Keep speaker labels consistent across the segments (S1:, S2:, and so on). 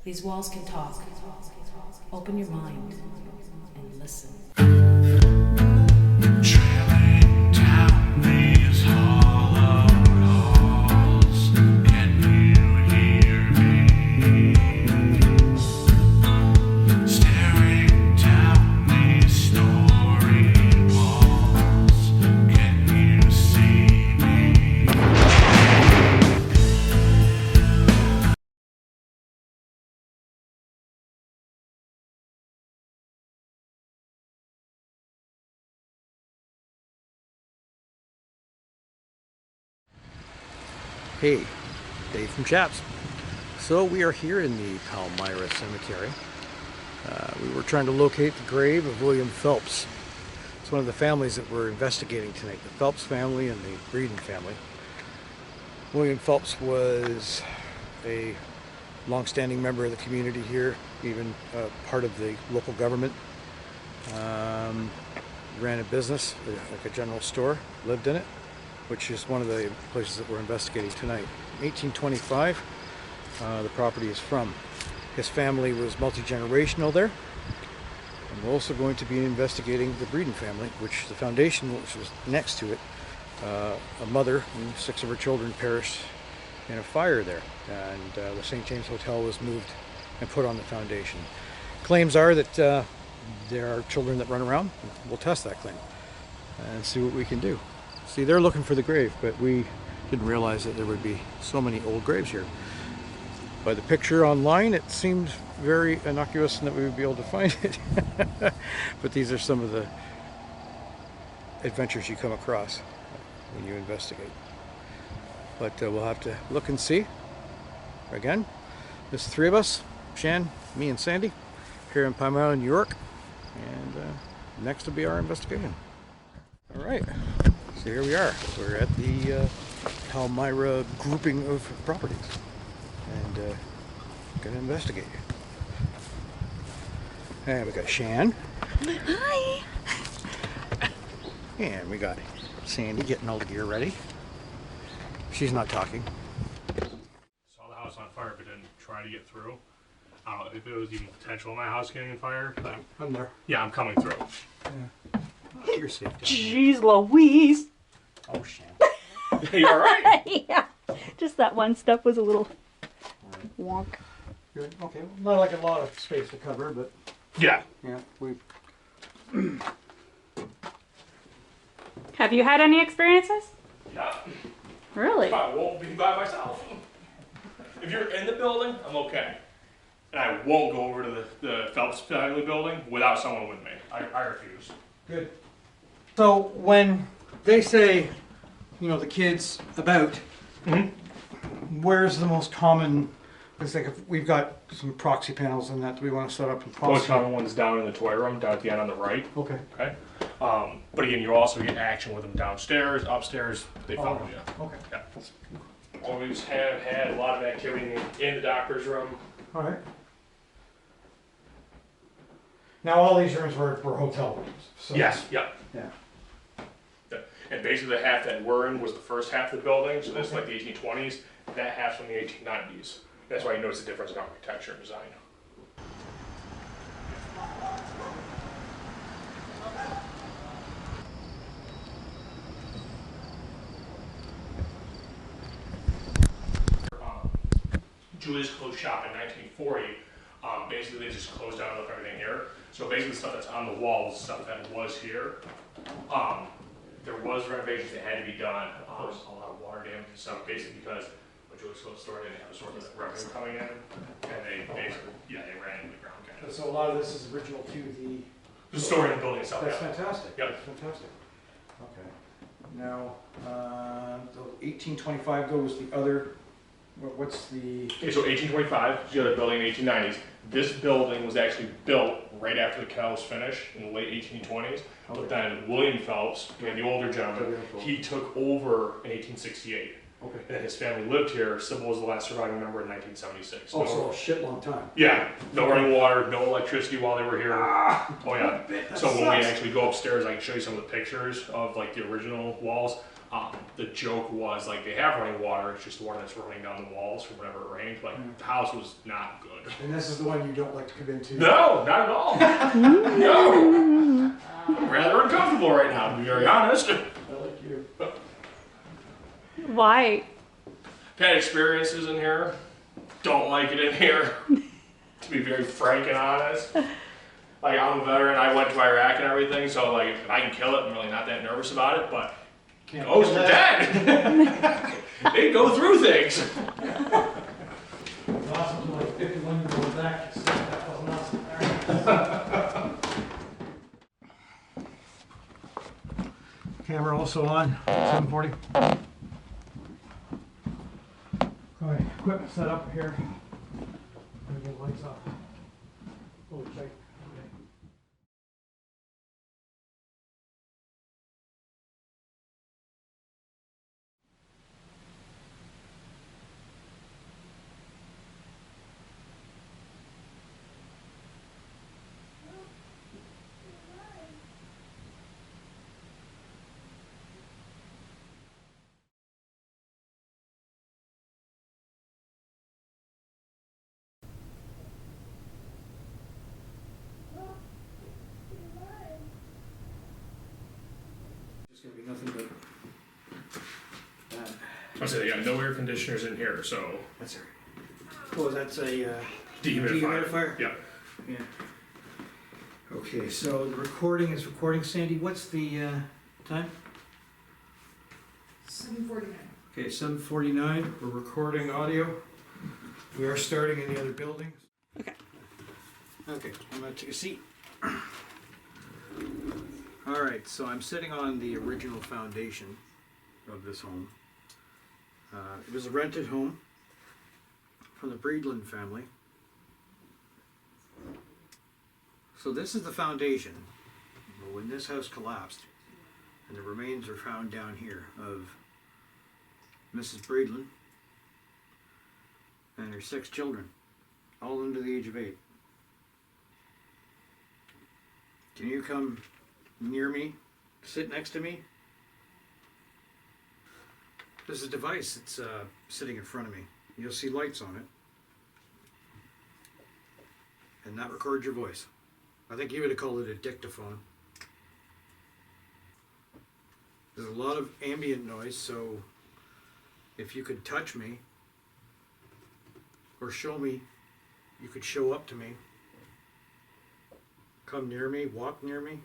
S1: These walls can talk. Open your mind and listen.
S2: Trailing down these hollow halls, can you hear me? Staring down these storied walls, can you see me?
S3: Hey, Dave from CHAPS. So we are here in the Palmyra Cemetery. We were trying to locate the grave of William Phelps. It's one of the families that we're investigating tonight, the Phelps family and the Breeden family. William Phelps was a long-standing member of the community here, even part of the local government. Ran a business, like a general store, lived in it, which is one of the places that we're investigating tonight. 1825, the property is from. His family was multi-generational there. And we're also going to be investigating the Breeden family, which the foundation, which was next to it, a mother and 6 of her children perished in a fire there. And the St. James Hotel was moved and put on the foundation. Claims are that there are children that run around. We'll test that claim and see what we can do. See, they're looking for the grave, but we didn't realize that there would be so many old graves here. By the picture online, it seemed very innocuous and that we would be able to find it. But these are some of the adventures you come across when you investigate. But we'll have to look and see. Again, there's the 3 of us, Shan, me and Sandy, here in Palmyra, New York. And next will be our investigation. All right. So here we are. We're at the Palmyra grouping of properties and gonna investigate. And we got Shan.
S4: Hi.
S3: And we got Sandy getting all the gear ready. She's not talking.
S5: Saw the house on fire but didn't try to get through. I don't know if it was even potential in my house getting on fire. But
S3: I'm there.
S5: yeah, I'm coming through.
S3: Yeah. You're safe down
S4: Jeez Louise.
S3: there. Oh, Shan.
S5: Hey, you alright?
S4: Yeah. Just that one step was a little wonk.
S3: Good. Okay. Not like a lot of space to cover, but
S5: Yeah.
S3: yeah, we've.
S4: Have you had any experiences?
S5: Yeah.
S4: Really?
S5: I won't be by myself. If you're in the building, I'm okay. And I won't go over to the Phelps family building without someone with me. I refuse.
S3: Good. So when they say, you know, the kids about, where's the most common? It's like if we've got some proxy panels and that we want to set up and
S5: The most
S3: proxy.
S5: common one's down in the toy room, down at the end on the right.
S3: Okay.
S5: Okay. But again, you also get action with them downstairs, upstairs. They follow you.
S3: Okay.
S5: Yeah. Always have had a lot of activity in the doctor's room.
S3: All right. Now all these rooms were hotel rooms. So
S5: Yes. Yeah.
S3: Yeah.
S5: Yeah. And basically the half that we're in was the first half of the building, so this is like the 1820s. That half's from the 1890s. That's why you notice the difference in architecture and design. Julius closed shop in 1940. Basically, they just closed down and left everything here. So basically, the stuff that's on the walls is stuff that was here. There was renovations that had to be done. A lot of water damage and stuff, basically because when Julius closed the store, they didn't have a source of revenue coming in, and they basically, yeah, they ran into the ground kind of.
S3: So a lot of this is original to
S5: The store and the building itself.
S3: That's
S5: Yeah.
S3: fantastic.
S5: Yep.
S3: That's fantastic. Okay. Now, the 1825 though was the other. What's the?
S5: Okay, so 1825, the other building in the 1890s. This building was actually built right after the canal was finished in the late 1820s.
S3: Okay.
S5: But then William Phelps, the older gentleman, he took over in 1868.
S3: Okay.
S5: And his family lived here. Sybil was the last surviving member in 1976.
S3: Oh, so a shit long time.
S5: Yeah, no running water, no electricity while they were here. Oh yeah. So when we actually go upstairs, I can show you some of the pictures of like the original walls. The joke was like they have running water, it's just the water that's running down the walls from whenever it rained. Like the house was not good.
S3: And this is the one you don't like to come into?
S5: No, not at all. No. I'm rather uncomfortable right now, to be very honest.
S3: I like you.
S4: Why?
S5: Had experiences in here. Don't like it in here. To be very frank and honest. Like I'm a veteran, I went to Iraq and everything, so like if I can kill it, I'm really not that nervous about it, but ghosts are dead. They go through things.
S3: Awesome, like 51-year-old back. That wasn't awesome. Camera also on, 740. Alright, equipment set up here. Gonna get lights off. Oh, check. Okay. It's gonna be nothing but that.
S5: I said, yeah, no air conditioners in here, so
S3: That's it. Oh, that's a
S5: dehumidifier.
S3: dehumidifier?
S5: Yeah.
S3: Yeah. Okay, so the recording is recording. Sandy, what's the time?
S1: 7:49.
S3: Okay, 7:49. We're recording audio. We are starting in the other building.
S4: Okay.
S3: Okay, I'm gonna take a seat. All right, so I'm sitting on the original foundation of this home. It was a rented home from the Breedland family. So this is the foundation. But when this house collapsed, and the remains are found down here of Mrs. Breedland and her 6 children, all under the age of 8. Can you come near me, sit next to me? There's a device that's sitting in front of me. You'll see lights on it. And that records your voice. I think you would have called it a dictaphone. There's a lot of ambient noise, so if you could touch me or show me, you could show up to me. Come near me, walk near me.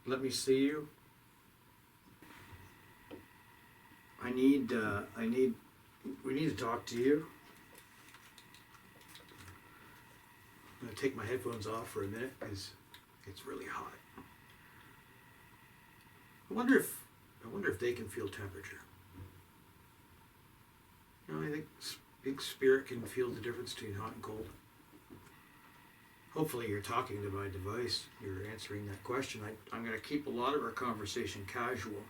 S3: Let me see you. We need to talk to you. I'm gonna take my headphones off for a minute because it's really hot. I wonder if they can feel temperature. You know, I think big spirit can feel the difference between hot and cold. Hopefully you're talking to my device. You're answering that question. I'm going to keep a lot of our conversation casual.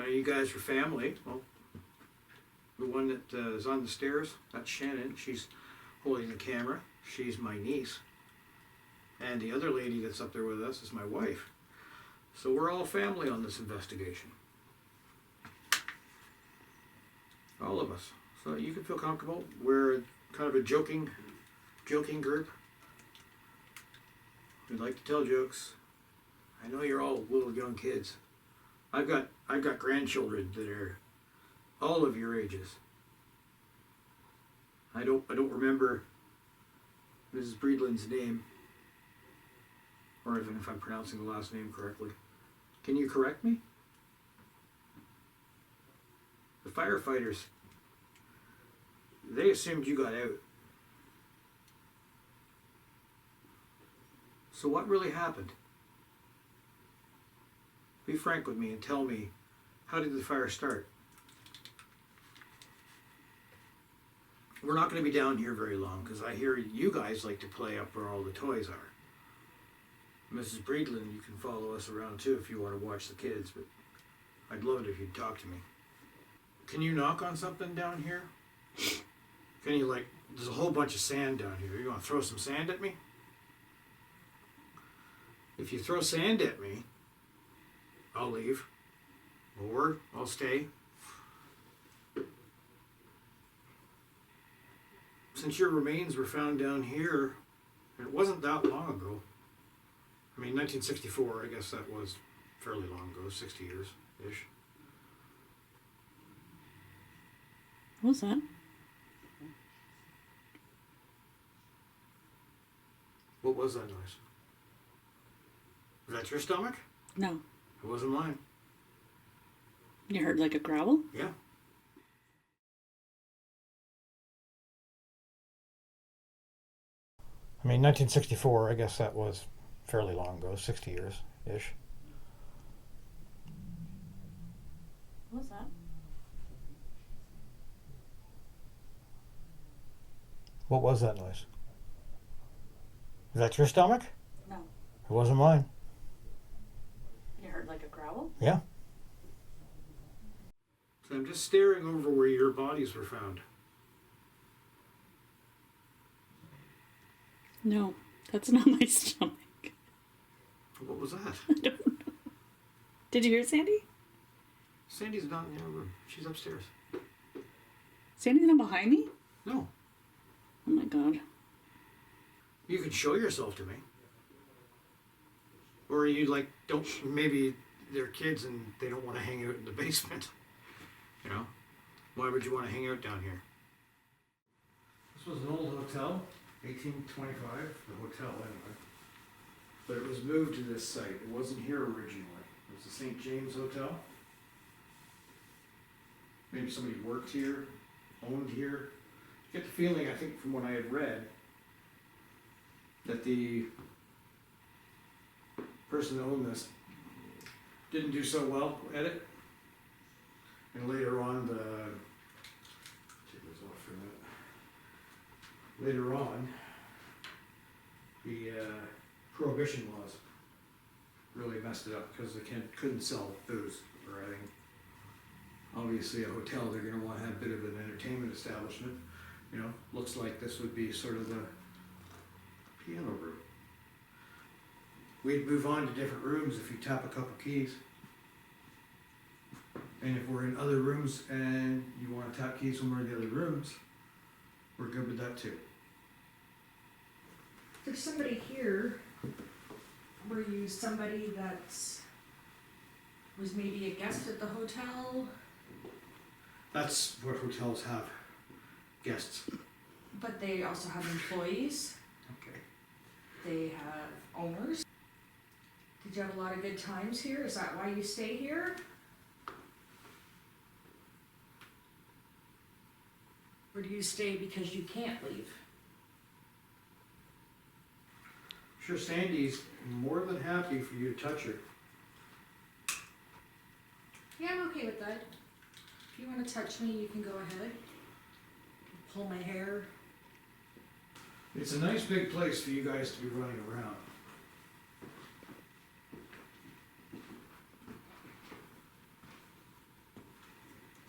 S3: You guys are family. Well, the one that is on the stairs, that's Shannon. She's holding the camera. She's my niece. And the other lady that's up there with us is my wife. So we're all family on this investigation. All of us. So you can feel comfortable. We're kind of a joking group. We like to tell jokes. I know you're all little young kids. I've got grandchildren that are all of your ages. I don't remember Mrs. Breedland's name, or even if I'm pronouncing the last name correctly. Can you correct me? The firefighters, they assumed you got out. So what really happened? Be frank with me and tell me, how did the fire start? We're not going to be down here very long because I hear you guys like to play up where all the toys are. Mrs. Breedland, you can follow us around too if you want to watch the kids, but I'd love it if you'd talk to me. Can you knock on something down here? Can you, like, there's a whole bunch of sand down here. You want to throw some sand at me? If you throw sand at me, I'll leave. or I'll stay. Since your remains were found down here, it wasn't that long ago. I mean, 1964, I guess that was fairly long ago, 60 years-ish.
S4: What was that?
S3: What was that noise? Was that your stomach?
S4: No.
S3: It wasn't mine.
S4: You heard like a growl?
S3: Yeah. I mean, 1964, I guess that was fairly long ago, 60 years-ish.
S4: What was that?
S3: What was that noise? Was that your stomach?
S4: No.
S3: It wasn't mine.
S4: You heard like a growl?
S3: Yeah. So I'm just staring over where your bodies were found.
S4: No, that's not my stomach.
S3: What was that?
S4: I don't know. Did you hear Sandy?
S3: Sandy's not in your room. She's upstairs.
S4: Sandy's not behind me?
S3: No.
S4: Oh my god.
S3: You could show yourself to me. Or you like don't, maybe they're kids and they don't want to hang out in the basement. You know? Why would you want to hang out down here? This was an old hotel, 1825, the hotel anyway. But it was moved to this site. It wasn't here originally. It was the St. James Hotel. Maybe somebody worked here, owned here. I get the feeling, I think from what I had read, that the person that owned this didn't do so well at it. And later on, take this off for a minute. Later on, the prohibition laws really messed it up because they couldn't sell booze or anything. Obviously, a hotel, they're going to want to have a bit of an entertainment establishment. You know, looks like this would be sort of the piano room. We'd move on to different rooms if you tap a couple keys. And if we're in other rooms and you want to tap keys from one of the other rooms, we're good with that too.
S6: There's somebody here. Were you somebody that was maybe a guest at the hotel?
S3: That's what hotels have, guests.
S6: But they also have employees.
S3: Okay.
S6: They have owners. Did you have a lot of good times here? Is that why you stay here? Or do you stay because you can't leave?
S3: Sure, Sandy's more than happy for you to touch her.
S6: Yeah, I'm okay with that. If you want to touch me, you can go ahead. Pull my hair.
S3: It's a nice big place for you guys to be running around.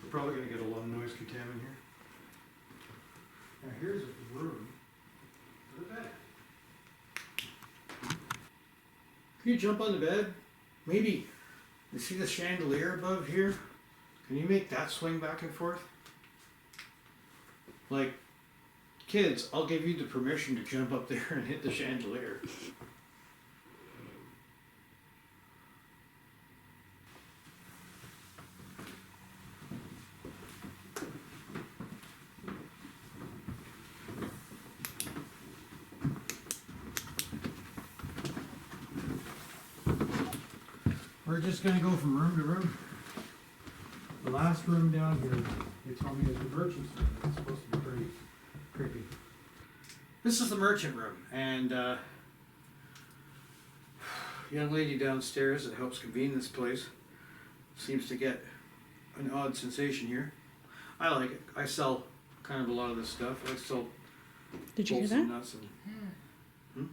S3: We're probably gonna get a lot of noise contaminant here. Now here's a room for the bed. Can you jump on the bed? Maybe, you see the chandelier above here? Can you make that swing back and forth? Like, kids, I'll give you the permission to jump up there and hit the chandelier. We're just gonna go from room to room. The last room down here, they told me is the merchant's room. It's supposed to be pretty creepy. This is the merchant room, and young lady downstairs that helps convene this place seems to get an odd sensation here. I like it. I sell kind of a lot of this stuff. I sell
S4: Did you hear
S3: bolts and
S4: that?
S3: nuts and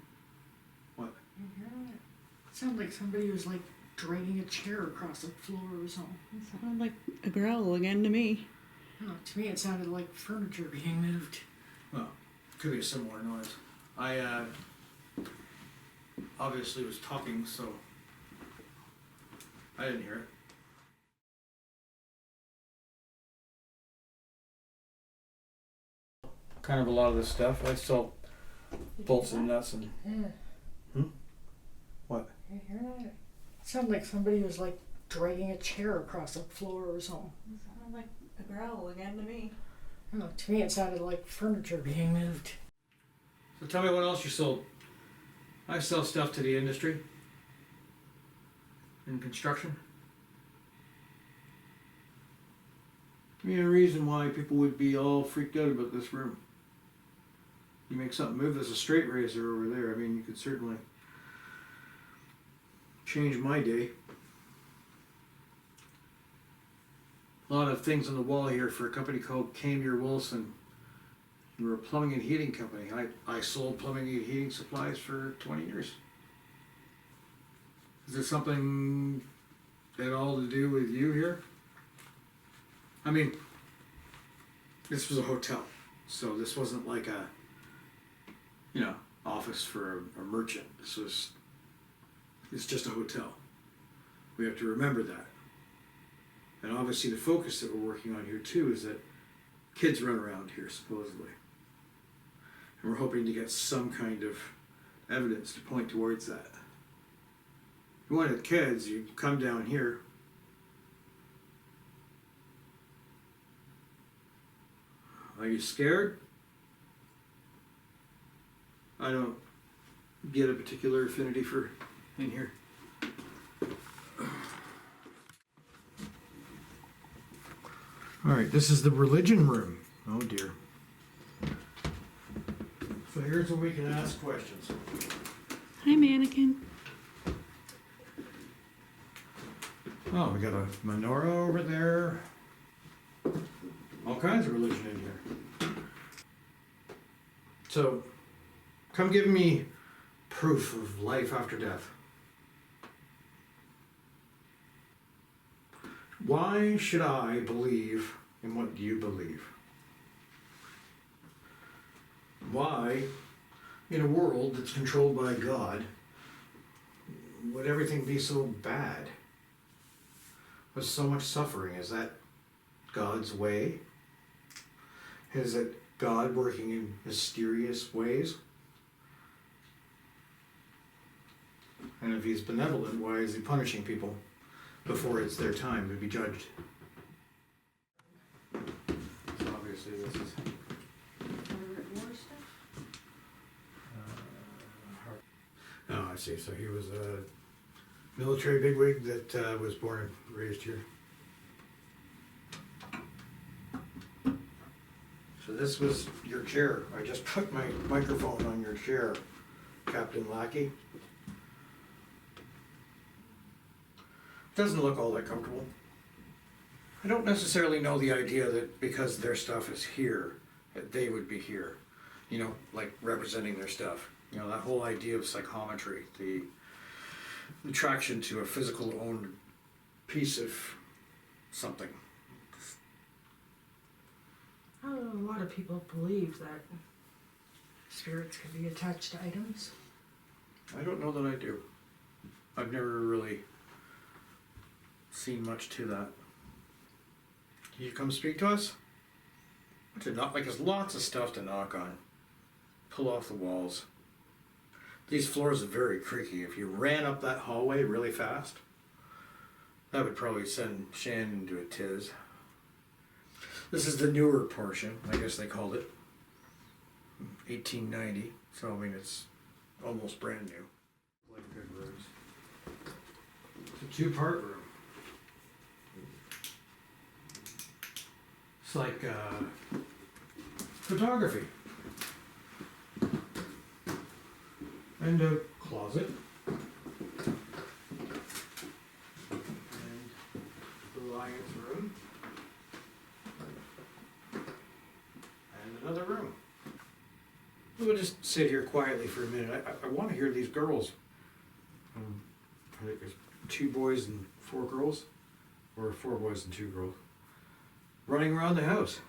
S3: what?
S6: It sounded like somebody was like dragging a chair across the floor or something.
S4: It sounded like a growl again to me.
S6: No, to me it sounded like furniture being moved.
S3: Well, could be a similar noise. I obviously was talking, so I didn't hear it. kind of a lot of this stuff. I sell bolts and nuts and.
S7: Yeah.
S3: What?
S7: You hear that? It sounded like somebody was like dragging a chair across the floor or something.
S6: It sounded like a growl again to me.
S7: I don't know, to me it sounded like furniture being moved.
S3: So tell me what else you sold. I sell stuff to the industry. In construction. Give me a reason why people would be all freaked out about this room. You make something move, there's a straight razor over there. I mean, you could certainly change my day. A lot of things on the wall here for a company called Palmyra Wilson. We're a plumbing and heating company. I sold plumbing and heating supplies for 20 years. Is there something at all to do with you here? I mean, this was a hotel, so this wasn't like a, office for a merchant. It's just a hotel. We have to remember that. And obviously the focus that we're working on here too is that kids run around here supposedly. And we're hoping to get some kind of evidence to point towards that. If you wanted kids, you come down here. Are you scared? I don't get a particular affinity for in here. All right, this is the religion room. Oh dear. So here's where we can ask questions.
S4: Hi, mannequin.
S3: Oh, we got a menorah over there. All kinds of religion in here. So, come give me proof of life after death. Why should I believe in what you believe? Why, in a world that's controlled by God, would everything be so bad? With so much suffering, is that God's way? Is it God working in mysterious ways? And if he's benevolent, why is he punishing people before it's their time to be judged? So obviously this is... Oh, I see. So he was a military bigwig that was born and raised here. So this was your chair. I just put my microphone on your chair, Captain Lackey. Doesn't look all that comfortable. I don't necessarily know the idea that because their stuff is here, that they would be here. Like representing their stuff. That whole idea of psychometry, the attraction to a physical owned piece of something.
S7: A lot of people believe that spirits can be attached to items.
S3: I don't know that I do. I've never really seen much to that. Can you come speak to us? To knock, like there's lots of stuff to knock on. Pull off the walls. These floors are very creaky. If you ran up that hallway really fast, that would probably send Shannon into a tiz. This is the newer portion, I guess they called it. 1890, so I mean it's almost brand new. Like good rooms. It's a two-part room. It's like photography. And a closet. And the lion's room. And another room. We'll just sit here quietly for a minute. I want to hear these girls. I think there's 2 boys and 4 girls. Or 4 boys and 2 girls. Running around the house.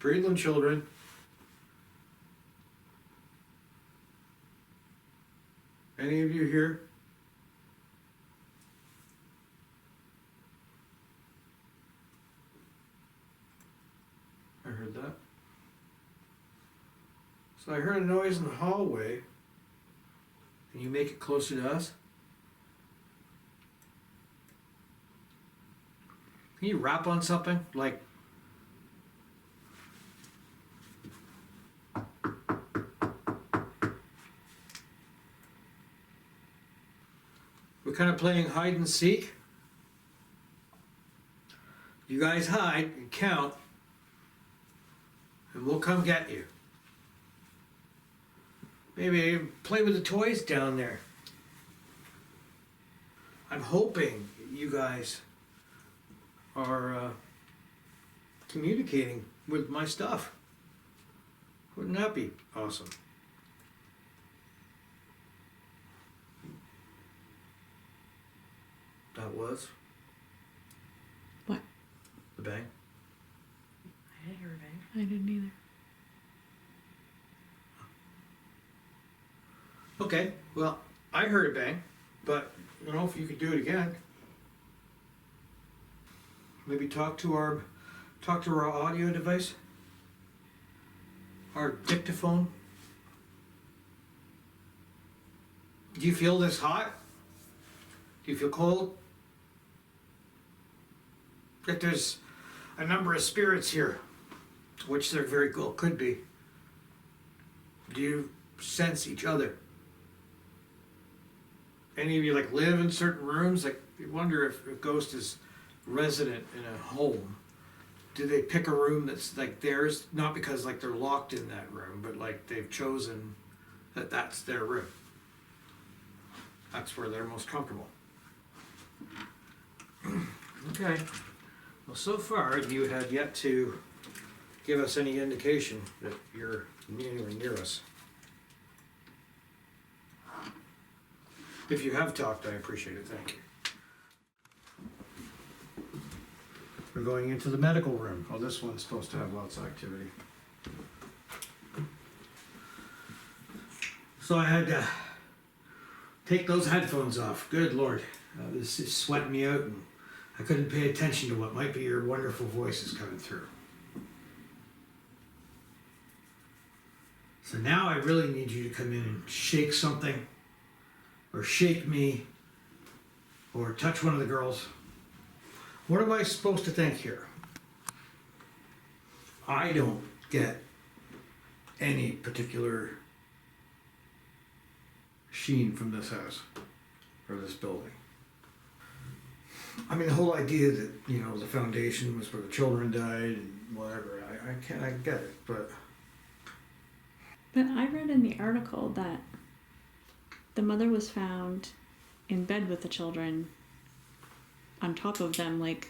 S3: Breedland children. Any of you here? I heard that. So I heard a noise in the hallway. Can you make it closer to us? Can you rap on something? Like... We're kind of playing hide and seek. You guys hide and count, and we'll come get you. Maybe play with the toys down there. I'm hoping you guys are communicating with my stuff. Wouldn't that be awesome? That was?
S1: What?
S3: The bang?
S7: I didn't hear a bang.
S1: I didn't either.
S3: Okay, well, I heard a bang, but I don't know if you could do it again. Maybe talk to our audio device, our dictaphone. Do you feel this hot? Do you feel cold? That there's a number of spirits here, which there very well could be. Do you sense each other? Any of you like live in certain rooms? Like you wonder if a ghost is resident in a home. Do they pick a room that's like theirs? Not because like they're locked in that room, but like they've chosen that that's their room. That's where they're most comfortable. Okay. Well, so far you had yet to give us any indication that you're anywhere near us. If you have talked, I appreciate it. Thank you. We're going into the medical room. Oh, this one's supposed to have lots of activity. So I had to take those headphones off. Good Lord. This is sweating me out, and I couldn't pay attention to what might be your wonderful voices coming through. So now I really need you to come in and shake something, or shake me, or touch one of the girls. What am I supposed to think here? I don't get any particular sheen from this house, or this building. I mean, the whole idea that, you know, the foundation was where the children died and whatever, I get it, but...
S4: But I read in the article that the mother was found in bed with the children, on top of them, like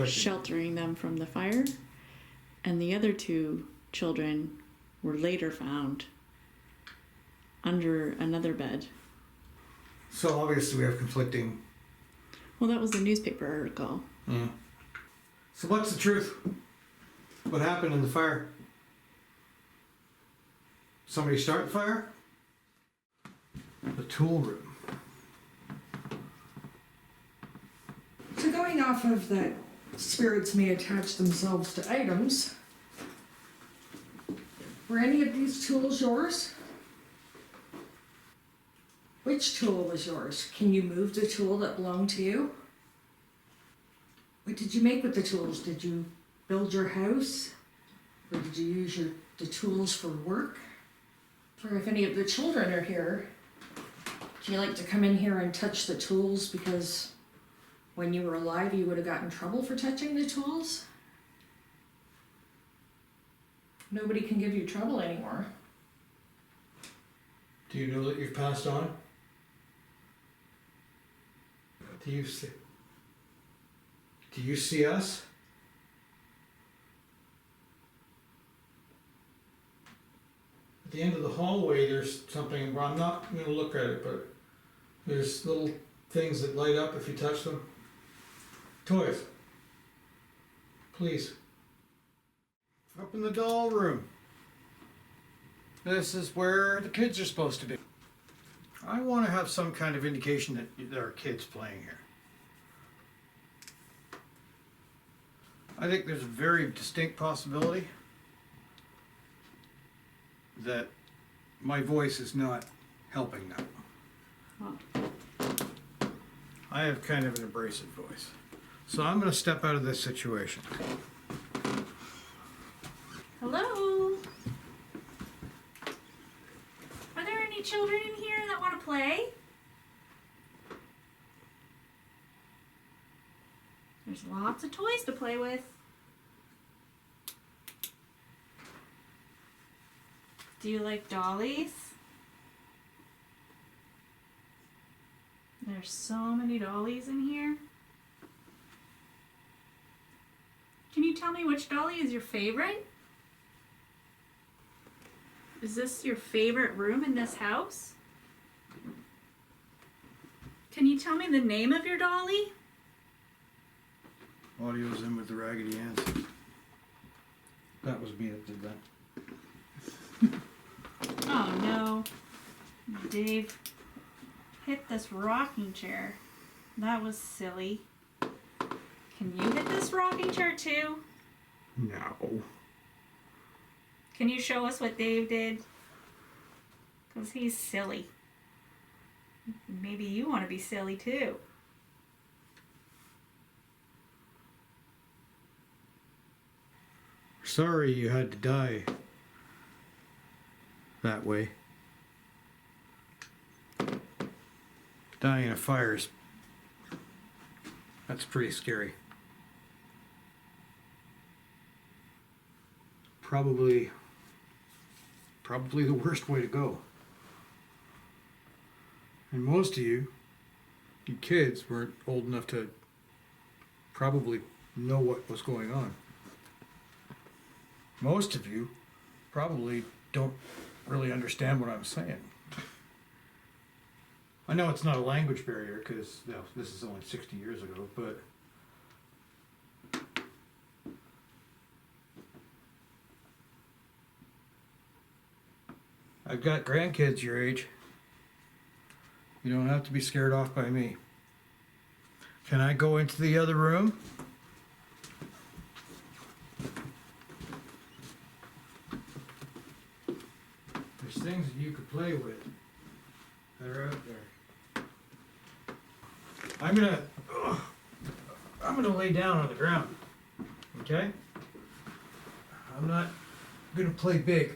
S4: sheltering them from the fire, and the other two children were later found under another bed.
S3: So obviously we have conflicting...
S4: Well, that was the newspaper article.
S3: Yeah. So what's the truth? What happened in the fire? Somebody start the fire? The tool room.
S6: So going off of that, spirits may attach themselves to items. Were any of these tools yours? Which tool was yours? Can you move the tool that belonged to you? What did you make with the tools? Did you build your house? Or did you use the tools for work? Or if any of the children are here, do you like to come in here and touch the tools because when you were alive you would have gotten in trouble for touching the tools? Nobody can give you trouble anymore.
S3: Do you know that you've passed on? Do you see us? At the end of the hallway, there's something, well, I'm not going to look at it, but there's little things that light up if you touch them. Toys. Please. Up in the doll room. This is where the kids are supposed to be. I want to have some kind of indication that there are kids playing here. I think there's a very distinct possibility that my voice is not helping that.
S4: Well,
S3: I have kind of an abrasive voice. So I'm going to step out of this situation.
S4: hello? Are there any children in here that want to play? There's lots of toys to play with. Do you like dollies? There's so many dollies in here. Can you tell me which dolly is your favorite? Is this your favorite room in this house? Can you tell me the name of your dolly?
S3: Audio's in with the Raggedy Anns. That was me that did that.
S4: Oh no. Dave hit this rocking chair. That was silly. Can you hit this rocking chair too?
S3: No.
S4: Can you show us what Dave did? Because he's silly. Maybe you want to be silly too.
S3: Sorry you had to die that way. Dying in a fire is... that's pretty scary. Probably the worst way to go. And most of you kids weren't old enough to probably know what was going on. Most of you probably don't really understand what I'm saying. I know it's not a language barrier because this is only 60 years ago, but I've got grandkids your age. You don't have to be scared off by me. Can I go into the other room? There's things that you could play with that are out there. I'm gonna lay down on the ground. Okay? I'm not gonna play big.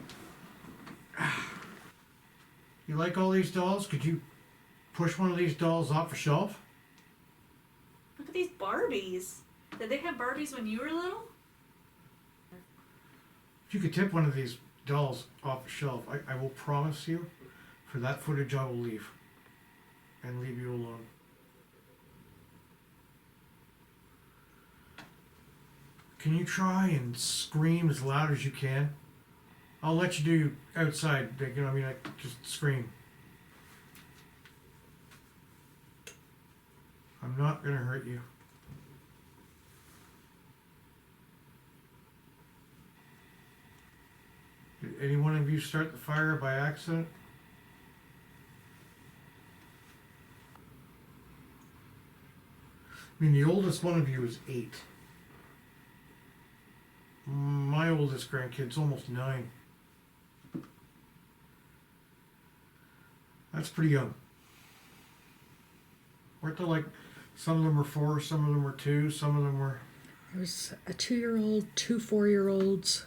S3: You like all these dolls? Could you push one of these dolls off a shelf?
S4: Look at these Barbies. Did they have Barbies when you were little?
S3: If you could tip one of these dolls off a shelf, I will promise you, for that footage I will leave. And leave you alone. Can you try and scream as loud as you can? I'll let you do outside, you know what I mean? Just scream. I'm not gonna hurt you. Did any one of you start the fire by accident? I mean, the oldest one of you is 8. My oldest grandkid's almost 9. That's pretty young. Weren't there like, some of them were 4, some of them were 2, some of them were...
S7: There's a 2-year-old, 2 4-year-olds,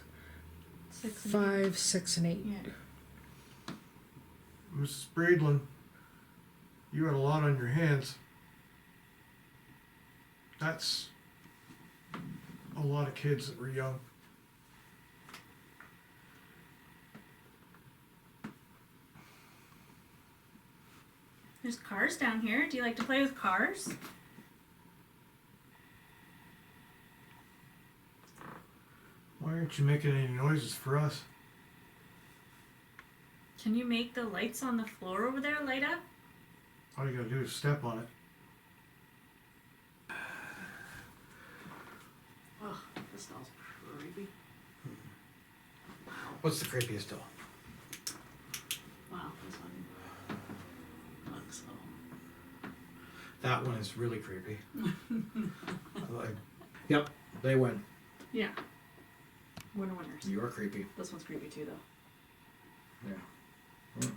S4: 6 and
S7: 5, 6, and 8.
S4: Yeah.
S3: Mrs. Braidlin, you had a lot on your hands. That's a lot of kids that were young.
S4: There's cars down here. Do you like to play with cars?
S3: Why aren't you making any noises for us?
S4: Can you make the lights on the floor over there light up?
S3: All you gotta do is step on it.
S7: Oh, this doll's creepy.
S3: What's the creepiest doll?
S7: Wow, this one looks so.
S3: That one is really creepy. Like, yep, they win.
S4: Yeah. Winter winters.
S3: You are creepy.
S4: This one's creepy too, though.
S3: Yeah.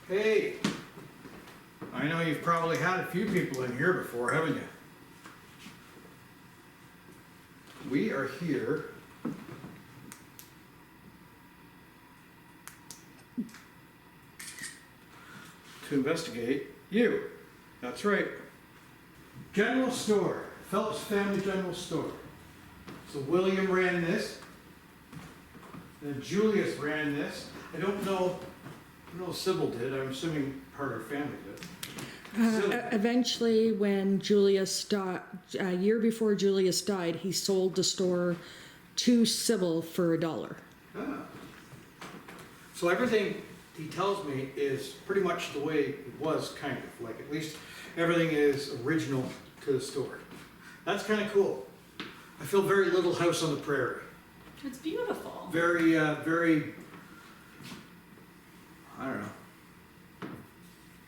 S3: Hey, I know you've probably had a few people in here before, haven't you? We are here to investigate you. That's right. General store, Phelps Family General Store. So William ran this, and Julius ran this. I don't know Sybil did. I'm assuming part of her family did. Sybil.
S6: Eventually, when Julius died, a year before Julius died, he sold the store to Sybil for $1.
S3: Ah. So everything he tells me is pretty much the way it was, kind of. Like, at least everything is original to the store. That's kind of cool. I feel very Little House on the Prairie.
S4: It's beautiful.
S3: Very, very, I don't know,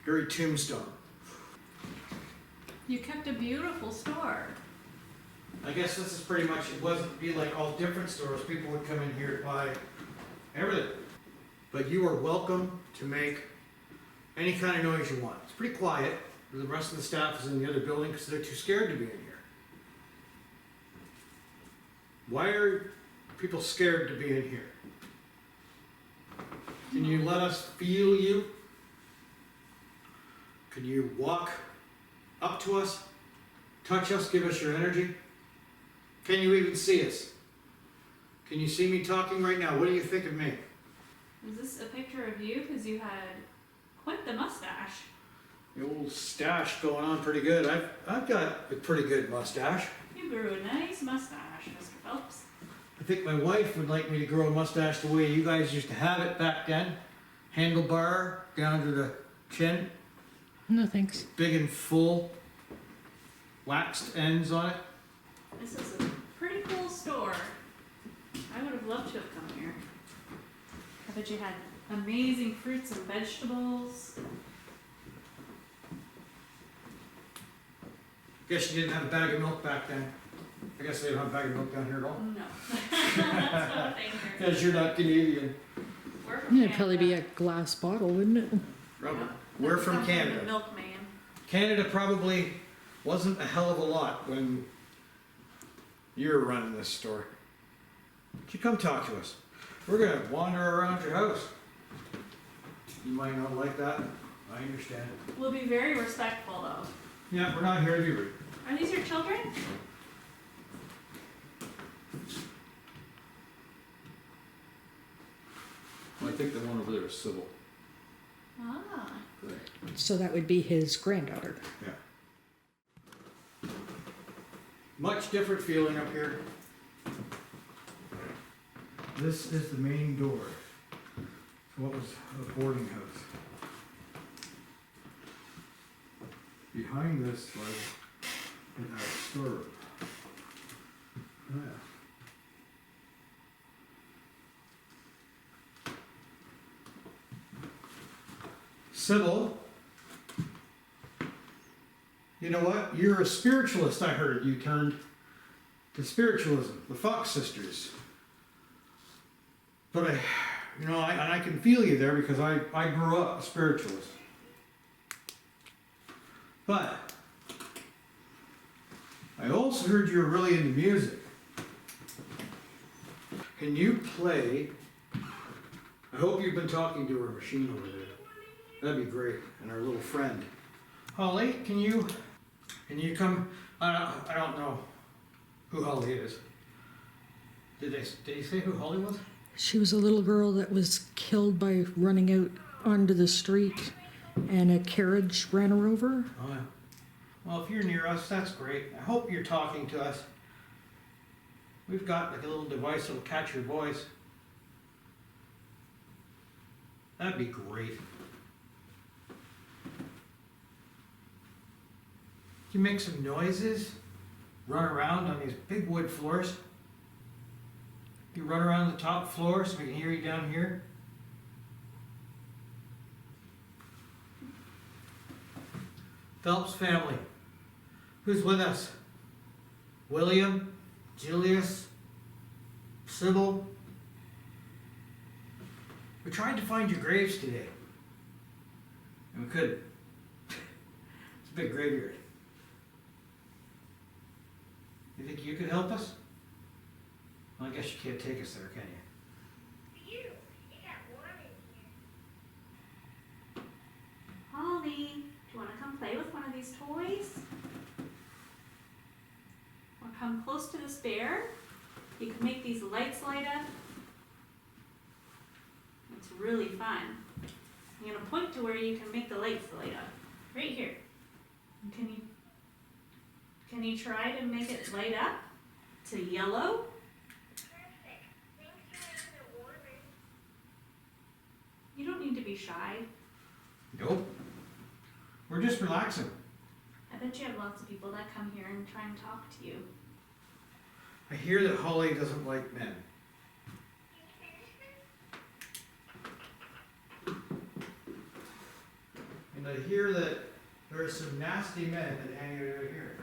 S3: very Tombstone.
S4: You kept a beautiful store.
S3: I guess this is pretty much, it wasn't be like all different stores. People would come in here to buy everything. But you are welcome to make any kind of noise you want. It's pretty quiet. The rest of the staff is in the other building because they're too scared to be in here. Why are people scared to be in here? Can you let us feel you? Can you walk up to us, touch us, give us your energy? Can you even see us? Can you see me talking right now? What do you think of me?
S4: Is this a picture of you? Because you had quite the mustache.
S3: The old stash going on pretty good. I've got a pretty good mustache.
S4: You grew a nice mustache, Mr. Phelps.
S3: I think my wife would like me to grow a mustache the way you guys used to have it back then. Handlebar down to the chin,
S6: No thanks.
S3: big and full, waxed ends on it.
S4: This is a pretty cool store. I would have loved to have come here. I bet you had amazing fruits and vegetables.
S3: Guess you didn't have a bag of milk back then. I guess they don't have a bag of milk down here at all.
S4: No. That's what I'm thinking.
S3: Because you're not Canadian.
S4: We're from
S6: It'd probably be a
S4: Canada.
S6: glass bottle, wouldn't it?
S3: Rubber.
S4: Yeah.
S3: We're
S4: That
S3: from
S4: comes
S3: Canada.
S4: the milkman.
S3: Canada probably wasn't a hell of a lot when you were running this store. You come talk to us. We're gonna wander around your house. You might not like that. I understand.
S4: We'll be very respectful though.
S3: Yeah, we're not here to be rude.
S4: Are these your children?
S3: I think the one over there is Sybil.
S4: Ah.
S6: So that would be his granddaughter.
S3: Yeah. Much different feeling up here. This is the main door. So what was a boarding house? Behind this was our storeroom. Oh, yeah. Sybil, you know what? You're a spiritualist, I heard. You turned to spiritualism, the Fox sisters. But I can feel you there because I grew up a spiritualist. But I also heard you were really into music. Can you play? I hope you've been talking to our machine over there. That'd be great. And our little friend. Holly, can you come? I don't know who Holly is. Did he say who Holly was?
S6: She was a little girl that was killed by running out onto the street and a carriage ran her over.
S3: Oh, yeah. Well, if you're near us, that's great. I hope you're talking to us. We've got like a little device that'll catch your voice. That'd be great. You make some noises, run around on these big wood floors. You run around the top floor so we can hear you down here. Phelps family. Who's with us? William, Julius, Sybil. We tried to find your graves today. And we couldn't. It's a big graveyard. You think you could help us? Well, I guess you can't take us there, can you?
S4: Holly, do you want to come play with one of these toys? Or come close to this bear? You can make these lights light up. It's really fun. I'm going to point to where you can make the lights light up. Right here. Can you try to make it light up to yellow? You don't need to be shy.
S3: Nope. We're just relaxing.
S4: I bet you have lots of people that come here and try and talk to you.
S3: I hear that Holly doesn't like men. And I hear that there are some nasty men that hang out over here.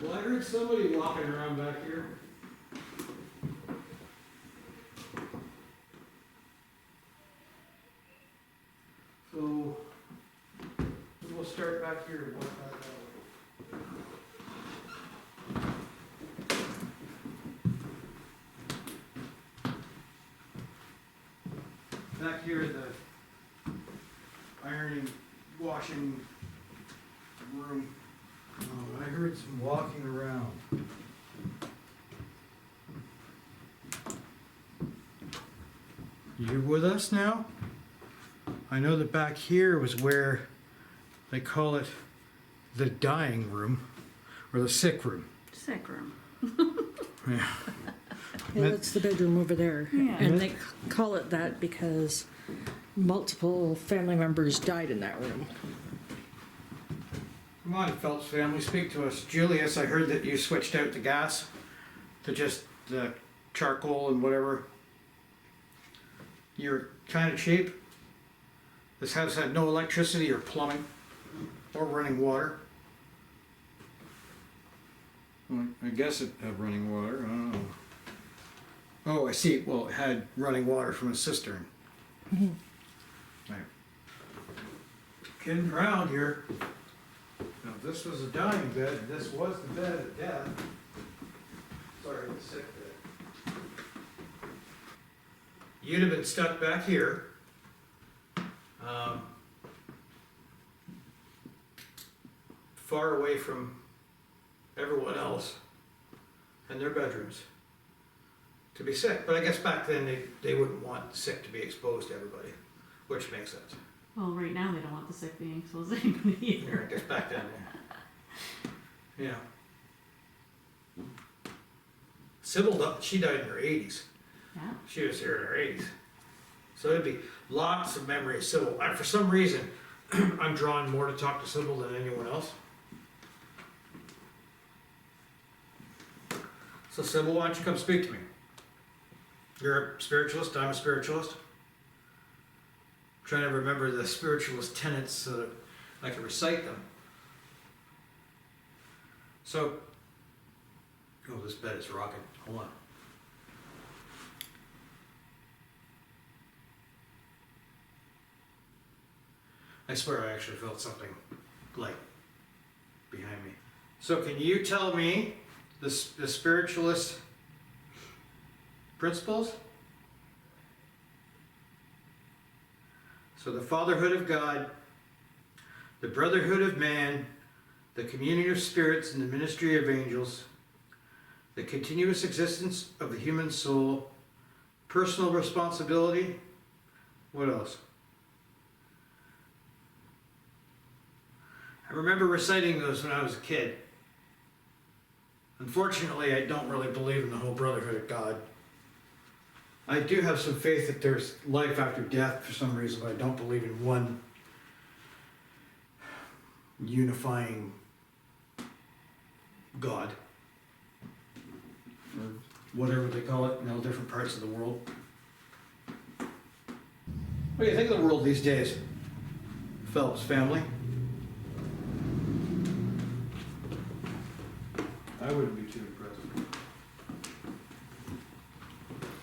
S3: Well, I heard somebody walking around back here. So, we'll start back here and walk back that way. Back here at the ironing, washing room. Oh, I heard some walking around. You with us now? I know that back here was where they call it the dying room or the sick room.
S4: Sick room.
S3: Yeah.
S7: Yeah, that's the bedroom over there.
S4: Yeah.
S7: And they call it that because multiple family members died in that room.
S3: Come on, Phelps family, speak to us. Julius, I heard that you switched out the gas to just the charcoal and whatever. You're kind of cheap. This house had no electricity or plumbing or running water. Well, I guess it had running water. I don't know. Oh, I see. Well, it had running water from a cistern. Right. Kidding around here. Now, if this was a dying bed, this was the bed of death. Sorry, the sick bed. You'd have been stuck back here. Far away from everyone else and their bedrooms to be sick. But I guess back then they wouldn't want the sick to be exposed to everybody, which makes sense.
S4: Well, right now they don't want the sick being exposed to anybody
S3: Yeah,
S4: either.
S3: I guess back then. Yeah. Sybil, she died in her 80s.
S4: Yeah.
S3: She was here in her 80s. So there'd be lots of memory of Sybil. For some reason, I'm drawn more to talk to Sybil than anyone else. So Sybil, why don't you come speak to me? You're a spiritualist, I'm a spiritualist. I'm trying to remember the spiritualist tenets so that I can recite them. So, oh, this bed is rocking. Hold on. I swear I actually felt something light behind me. So can you tell me the spiritualist principles? So the fatherhood of God, the brotherhood of man, the communion of spirits and the ministry of angels, the continuous existence of the human soul, personal responsibility, what else? I remember reciting those when I was a kid. Unfortunately, I don't really believe in the whole brotherhood of God. I do have some faith that there's life after death for some reason, but I don't believe in one unifying God. Or whatever they call it in all different parts of the world. What do you think of the world these days, Phelps family? I wouldn't be too impressed.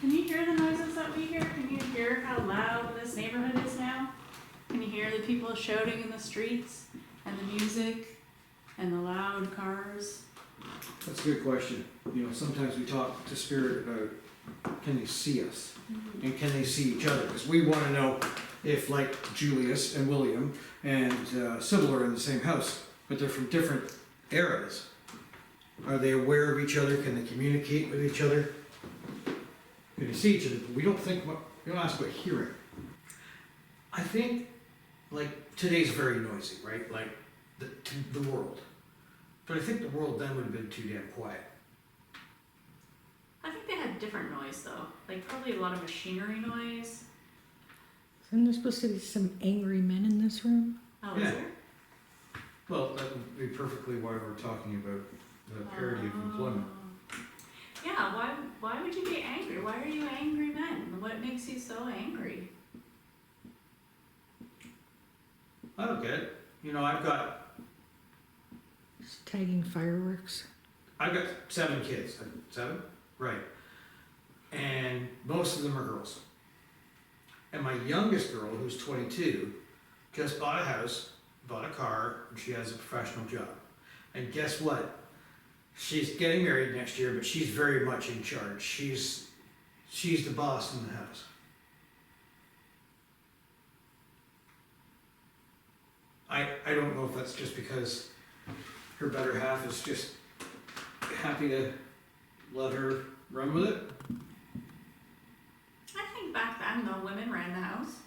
S4: Can you hear the noises that we hear? Can you hear how loud this neighborhood is now? Can you hear the people shouting in the streets and the music and the loud cars?
S3: That's a good question. You know, sometimes we talk to spirit about, can they see us? And can they see each other? Because we want to know if, like, Julius and William and Sybil are in the same house, but they're from different eras. Are they aware of each other? Can they communicate with each other? Can they see each other? We don't ask about hearing. I think, like, today's very noisy, right? Like, the world. But I think the world then would have been too damn quiet.
S4: I think they had different noise though. Like probably a lot of machinery noise.
S6: Isn't there supposed to be some angry men in this room?
S4: Oh,
S3: Yeah.
S4: is there?
S3: Well, that would be perfectly why we're talking about the parity of employment.
S4: Yeah, why would you be angry? Why are you angry men? What makes you so angry?
S3: I don't get it. You know, I've got
S6: Just tagging fireworks.
S3: 7 kids. 7? Right. And most of them are girls. And my youngest girl, who's 22, just bought a house, bought a car, and she has a professional job. And guess what? She's getting married next year, but she's very much in charge. She's the boss in the house. I don't know if that's just because her better half is just happy to let her run with it.
S4: I think back then the women ran the house.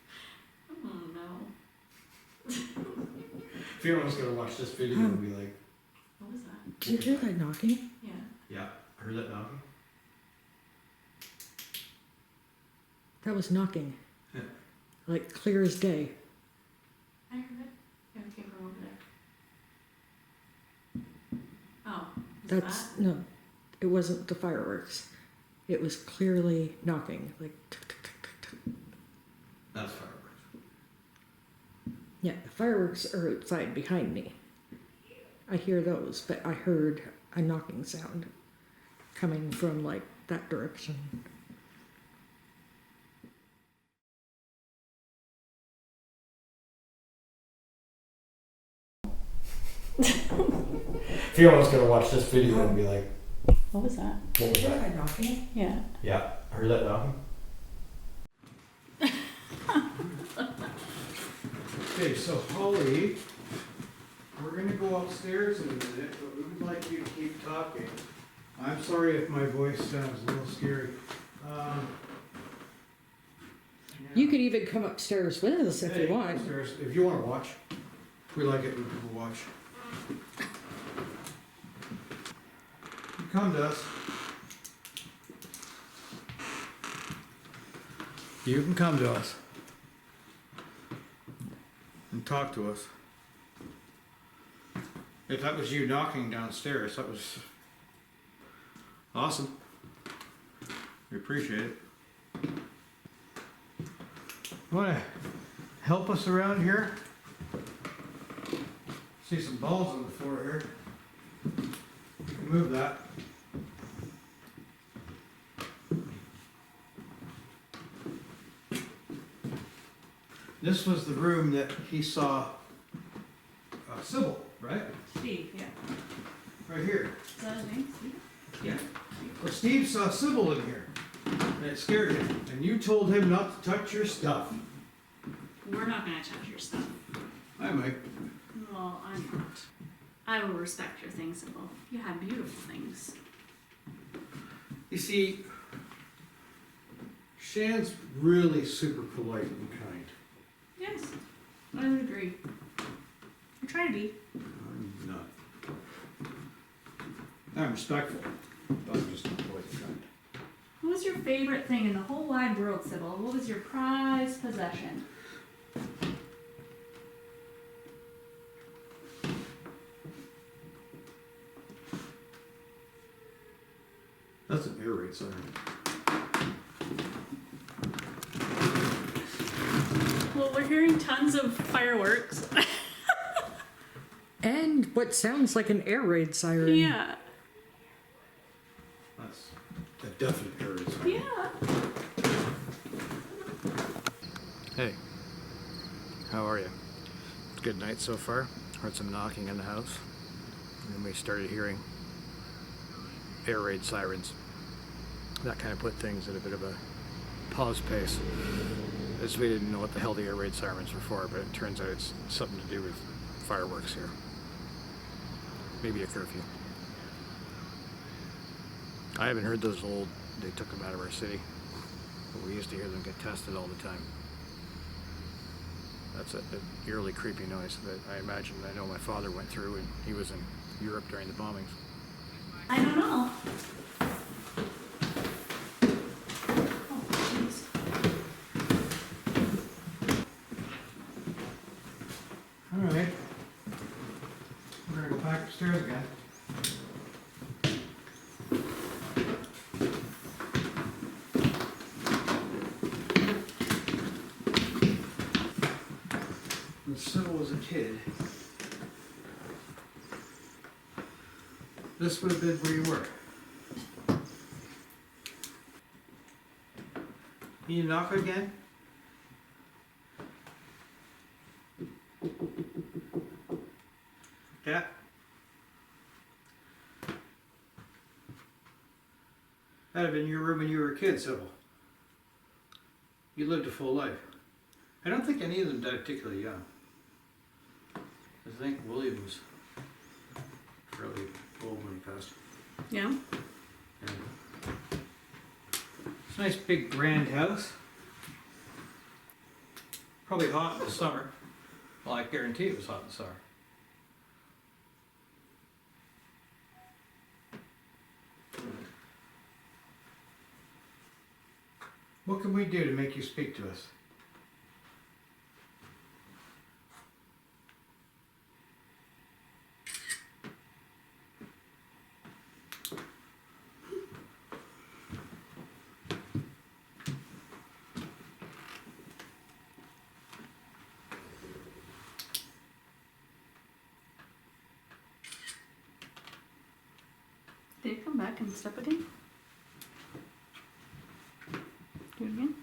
S4: Oh no.
S3: Fiona's gonna watch this video and be like,
S4: What was that?
S6: Did you hear that knocking?
S4: Yeah.
S3: yeah, I heard that knocking.
S6: That was knocking.
S3: Yeah.
S6: Like clear as day.
S4: I heard it. Yeah, it came from over there. Oh, is
S6: That's
S4: that?
S6: no, it wasn't the fireworks. It was clearly knocking, like tick, tick, tick, tick, tick.
S3: That's fireworks.
S6: Yeah, the fireworks are outside behind me. I hear those, but I heard a knocking sound coming from like that direction.
S3: Fiona's gonna watch this video and be like,
S4: What was that?
S3: what was that?
S6: knocking?
S4: Yeah.
S3: Yeah, I heard that knocking. Okay, so Holly, we're gonna go upstairs in a minute, but we would like you to keep talking. I'm sorry if my voice sounds a little scary.
S6: You could even come upstairs with us if you want.
S3: Upstairs, if you wanna watch. We like it when people watch. You come to us. You can come to us. And talk to us. If that was you knocking downstairs, that was awesome. We appreciate it. Want to help us around here? See some balls on the floor here. You can move that. This was the room that he saw Sybil, right?
S4: Steve, yeah.
S3: Right here.
S4: Is that his name? Steve?
S3: Yeah. Well, Steve saw Sybil in here, and it scared him. And you told him not to touch your stuff.
S4: We're not gonna touch your stuff.
S3: I might.
S4: Well, I'm not. I will respect your things, Sybil. You have beautiful things.
S3: You see, Shan's really super polite and kind.
S4: Yes, I would agree. I try to be.
S3: I'm not. I'm respectful, but I'm just not polite and kind.
S4: What was your favorite thing in the whole wide world, Sybil? What was your prized possession?
S3: That's an air raid siren.
S4: Well, we're hearing tons of fireworks.
S6: And what sounds like an air raid siren.
S4: Yeah.
S3: That's a definite area.
S4: Yeah.
S3: Hey, how are you? It's a good night so far. Heard some knocking in the house. And then we started hearing air raid sirens. That kind of put things at a bit of a pause pace, as we didn't know what the hell the air raid sirens were for, but it turns out it's something to do with fireworks here. Maybe a curfew. I haven't heard those old, they took them out of our city, but we used to hear them get tested all the time. That's an eerily creepy noise that I know my father went through when he was in Europe during the bombings.
S1: I don't know. Oh, jeez.
S3: Alright. We're gonna go back upstairs again. When Sybil was a kid, this would have been where you were. You knock again? Yeah. That'd have been your room when you were a kid, Sybil. You lived a full life. I don't think any of them died particularly young. I think William was fairly old when he passed.
S4: Yeah.
S3: And it's a nice big grand house. Probably hot in the summer. Well, I guarantee it was hot in the summer. What can we do to make you speak to us?
S4: Did you come back and step again? Do it again?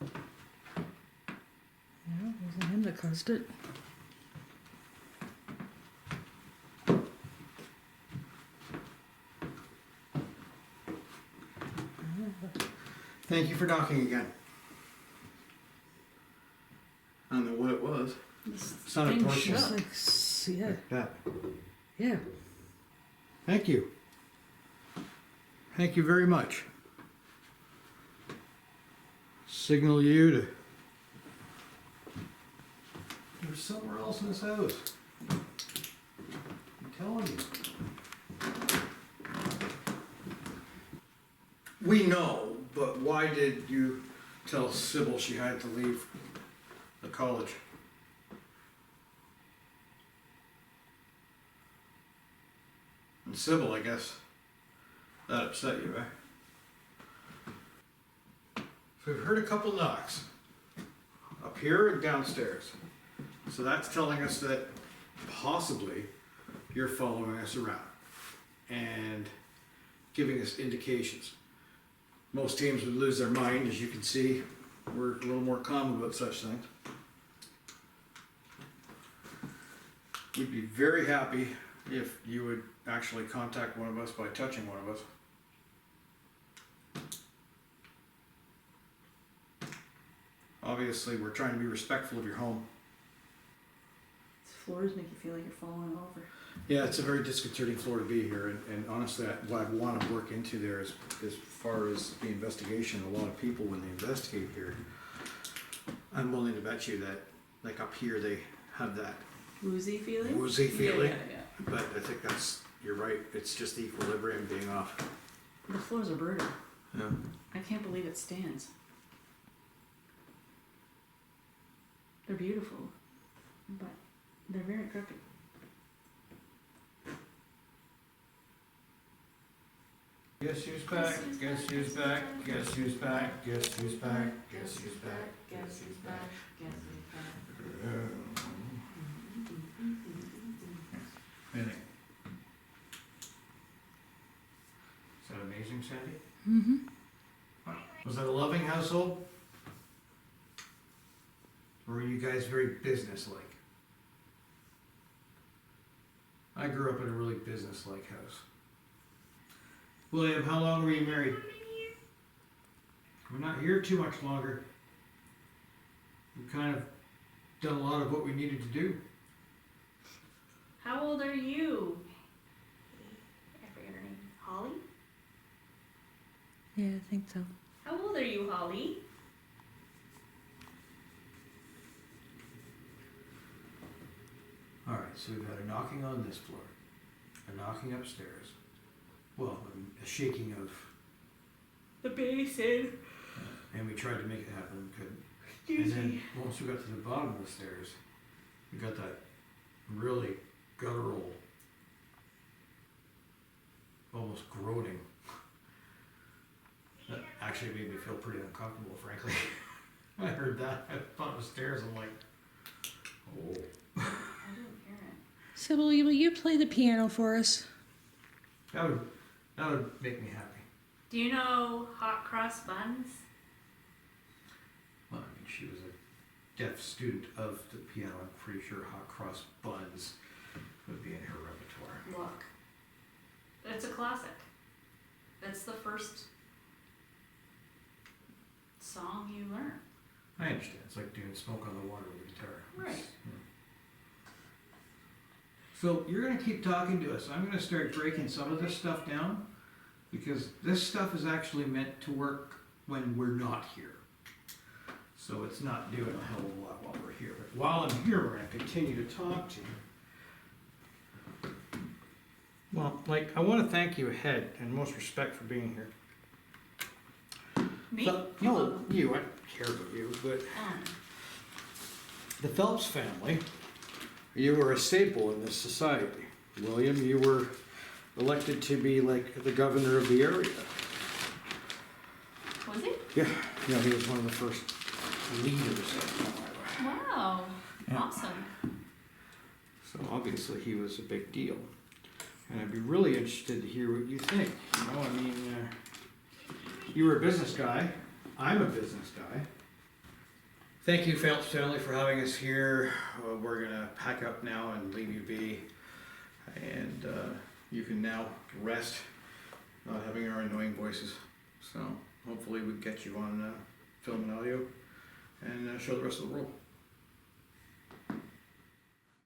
S7: Yeah, it wasn't him that caused it.
S3: Thank you for knocking again. I don't know what it was.
S4: This
S3: It's not a
S4: thing
S3: torch.
S7: It's
S4: shook.
S7: like, yeah,
S3: That.
S7: yeah.
S3: Thank you. Thank you very much. Signal you to. There's somewhere else in this house. I'm telling you. We know, but why did you tell Sybil she had to leave the college? And Sybil, I guess, that upset you, eh? So we've heard a couple knocks up here and downstairs. So that's telling us that possibly you're following us around and giving us indications. Most teams would lose their mind, as you can see. We're a little more calm about such things. We'd be very happy if you would actually contact one of us by touching one of us. Obviously, we're trying to be respectful of your home.
S4: These floors make you feel like you're falling over.
S3: Yeah, it's a very disconcerting floor to be here, and honestly, what I want to work into there is, as far as the investigation, a lot of people, when they investigate here, I'm willing to bet you that, like up here, they have that
S4: Woozy feeling?
S3: woozy feeling.
S4: Yeah.
S3: But I think you're right, it's just the equilibrium being off.
S4: The floors are brutal.
S3: Yeah.
S4: I can't believe it stands. They're beautiful, but they're very crooked.
S3: Guess who's back, guess who's back, guess who's back, guess who's back, guess who's back, guess who's back. Minute. So I amazing, Sandy? Mm-hmm. Was that a loving household? Or were you guys very businesslike? I grew up in a really businesslike house. William, how long were you married? We're not here too much longer. We've kind of done a lot of what we needed to do.
S4: How old are you? I forget her name. Holly?
S1: Yeah, I think so.
S4: How old are you, Holly?
S3: All right, so we've had a knocking on this floor, a knocking upstairs, well, a shaking of,
S4: The basin.
S3: and we tried to make it happen, we couldn't. And then once we got to the bottom of the stairs, we got that really guttural, almost groaning. That actually made me feel pretty uncomfortable, frankly. I heard that at the bottom of the stairs, I'm like, oh.
S4: I didn't hear it.
S7: Sybil, will you play the piano for us?
S3: That would make me happy.
S4: Do you know hot cross buns?
S3: Well, I mean, she was a deaf student of the piano. I'm pretty sure hot cross buns would be in her repertoire.
S4: Look. It's a classic. It's the first song you learn.
S3: I understand. It's like doing Smoke on the Water with a guitar.
S4: Right.
S3: So you're going to keep talking to us. I'm going to start breaking some of this stuff down because this stuff is actually meant to work when we're not here. So it's not doing a hell of a lot while we're here. But while I'm here, we're going to continue to talk to you. Well, I want to thank you ahead and most respect for being here.
S4: Me?
S3: No, you. I don't care about you, but the Phelps family, you were a staple in this society. William, you were elected to be like the governor of the area.
S4: Was it?
S3: Yeah, he was one of the first leaders of Palmyra.
S4: Wow.
S3: Yeah.
S4: Awesome.
S3: So obviously he was a big deal. And I'd be really interested to hear what you think. I mean, you were a business guy. I'm a business guy. Thank you, Phelps family, for having us here. We're gonna pack up now and leave you be. And you can now rest, not having our annoying voices. So hopefully we can get you on film and audio and show the rest of the world.